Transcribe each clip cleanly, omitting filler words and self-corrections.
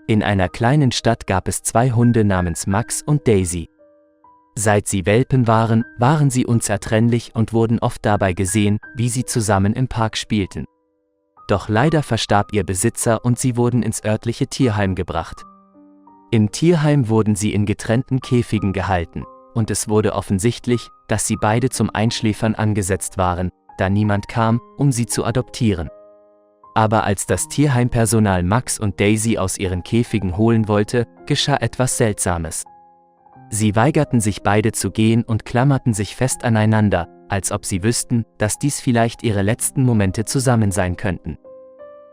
In einer kleinen Stadt gab es 2 Hunde namens Max und Daisy. Seit sie Welpen waren, waren sie unzertrennlich und wurden oft dabei gesehen, wie sie zusammen im Park spielten. Doch leider verstarb ihr Besitzer und sie wurden ins örtliche Tierheim gebracht. Im Tierheim wurden sie in getrennten Käfigen gehalten, und es wurde offensichtlich, dass sie beide zum Einschläfern angesetzt waren, da niemand kam, um sie zu adoptieren. Aber als das Tierheimpersonal Max und Daisy aus ihren Käfigen holen wollte, geschah etwas Seltsames. Sie weigerten sich beide zu gehen und klammerten sich fest aneinander, als ob sie wüssten, dass dies vielleicht ihre letzten Momente zusammen sein könnten.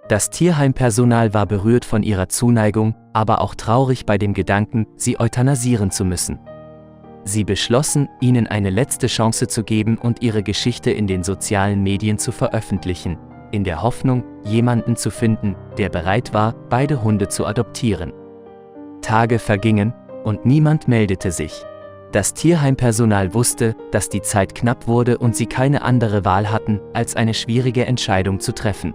Das Tierheimpersonal war berührt von ihrer Zuneigung, aber auch traurig bei dem Gedanken, sie euthanasieren zu müssen. Sie beschlossen, ihnen eine letzte Chance zu geben und ihre Geschichte in den sozialen Medien zu veröffentlichen, in der Hoffnung, jemanden zu finden, der bereit war, beide Hunde zu adoptieren. Tage vergingen, und niemand meldete sich. Das Tierheimpersonal wusste, dass die Zeit knapp wurde und sie keine andere Wahl hatten, als eine schwierige Entscheidung zu treffen.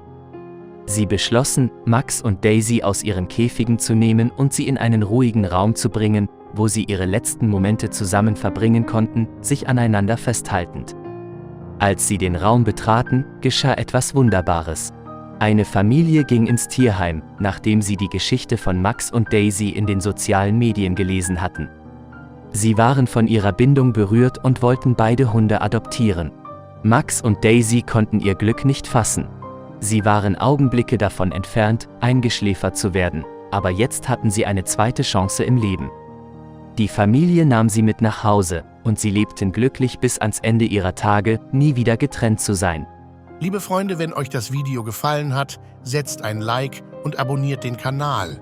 Sie beschlossen, Max und Daisy aus ihren Käfigen zu nehmen und sie in einen ruhigen Raum zu bringen, wo sie ihre letzten Momente zusammen verbringen konnten, sich aneinander festhaltend. Als sie den Raum betraten, geschah etwas Wunderbares. Eine Familie ging ins Tierheim, nachdem sie die Geschichte von Max und Daisy in den sozialen Medien gelesen hatten. Sie waren von ihrer Bindung berührt und wollten beide Hunde adoptieren. Max und Daisy konnten ihr Glück nicht fassen. Sie waren Augenblicke davon entfernt, eingeschläfert zu werden, aber jetzt hatten sie eine zweite Chance im Leben. Die Familie nahm sie mit nach Hause, und sie lebten glücklich bis ans Ende ihrer Tage, nie wieder getrennt zu sein. Liebe Freunde, wenn euch das Video gefallen hat, setzt ein Like und abonniert den Kanal.